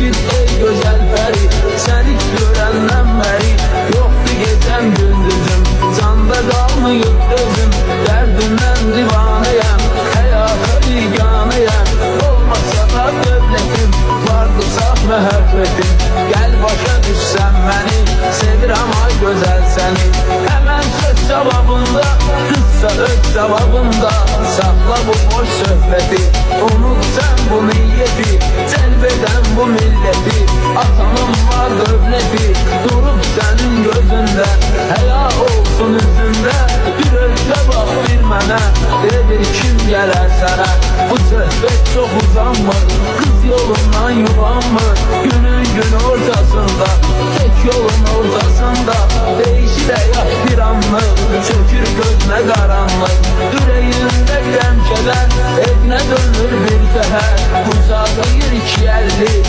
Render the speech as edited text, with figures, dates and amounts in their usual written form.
Eşit ey gözəl pəri, səni görəndən bəri yoxdur gecəm gündüzüm, canda qalmıyıb özüm. Dərdimdən divanəyəm, həyata biganəyəm. Olmasa da dövlətim, vardırsa məhəbbətim. Gəl başa düşsən məni, sevirəm ay gözəl səni. Həmən söz cavabında, qızsa öz cavabında. Saxla bu boş söhbəti, unut sən bu niyyəti. Cəlb edən bu milləti, atanın var dövləti. Durub sənin gözündə, həya olsun üzündə. Bir özə bax bir mənə, de bir kim gələr sənə. Bu söhbət çox uzanmır, qız yolundan yuvanmır. Günün gün ortasında, tek yolun ortasında. Değişir həyat bir anlıq, çökür gözünə qaranlıq. Ürəyində qəm kədər, evinə dönür bir səhər. Uzadayır iki əlli.